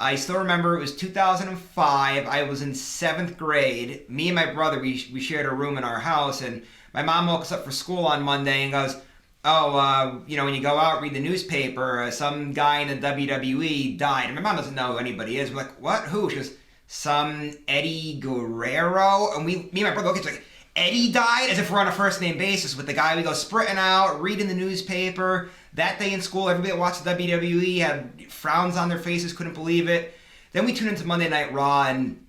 I still remember it was 2005. I was in seventh grade. Me and my brother, we shared a room in our house, and my mom woke us up for school on Monday and goes, "Oh, when you go out, read the newspaper. Some guy in the WWE died." And my mom doesn't know who anybody is. We're like, "What? Who?" She goes, "Some Eddie Guerrero." And me and my brother look at each other like, Eddie died, as if we're on a first name basis with the guy. We go sprinting out, reading the newspaper. That day in school, everybody that watched the WWE had frowns on their faces, couldn't believe it. Then we tuned into Monday Night Raw, and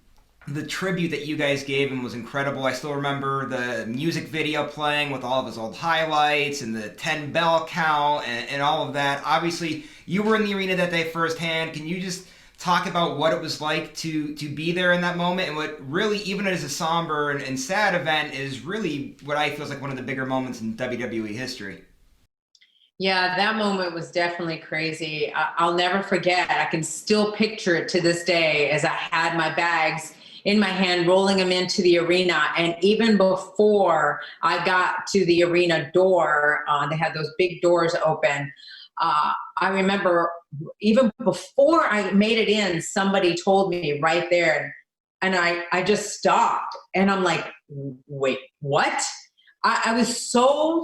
the tribute that you guys gave him was incredible. I still remember the music video playing with all of his old highlights and the 10 bell count and all of that. Obviously, you were in the arena that day firsthand. Can you just talk about what it was like to be there in that moment, and what really, even as a somber and sad event, is really what I feel is like one of the bigger moments in WWE history? Yeah, that moment was definitely crazy. I'll never forget. I can still picture it to this day as I had my bags in my hand, rolling them into the arena. And even before I got to the arena door, they had those big doors open. I remember even before I made it in, somebody told me right there, and I just stopped, and I'm like, wait, what? I was so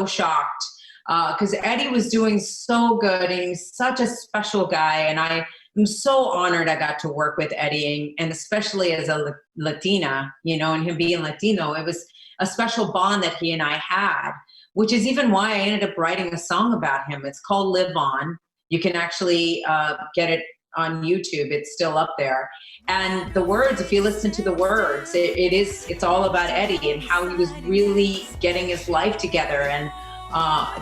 shocked because Eddie was doing so good, and he's such a special guy, and I am so honored I got to work with Eddie, and especially as a Latina, and him being Latino, it was a special bond that he and I had, which is even why I ended up writing a song about him. It's called Live On. You can actually get it on YouTube. It's still up there. And the words, if you listen to the words, it's all about Eddie and how he was really getting his life together, and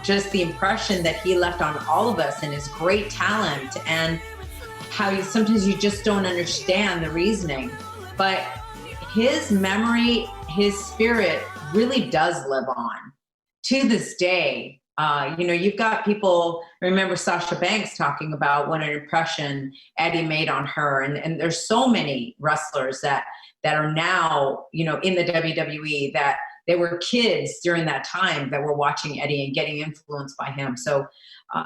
just the impression that he left on all of us, and his great talent, and how sometimes you just don't understand the reasoning. But his memory, his spirit really does live on to this day. You've got people, remember Sasha Banks talking about what an impression Eddie made on her. And there's so many wrestlers that are now, in the WWE, that they were kids during that time that were watching Eddie and getting influenced by him. So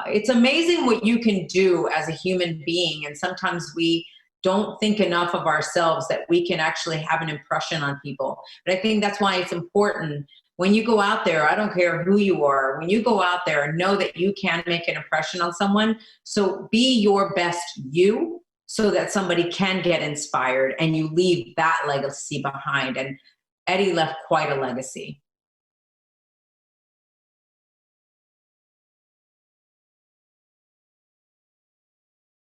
it's amazing what you can do as a human being. And sometimes we don't think enough of ourselves that we can actually have an impression on people. But I think that's why it's important when you go out there, I don't care who you are, when you go out there, know that you can make an impression on someone. So be your best you, so that somebody can get inspired and you leave that legacy behind. And Eddie left quite a legacy.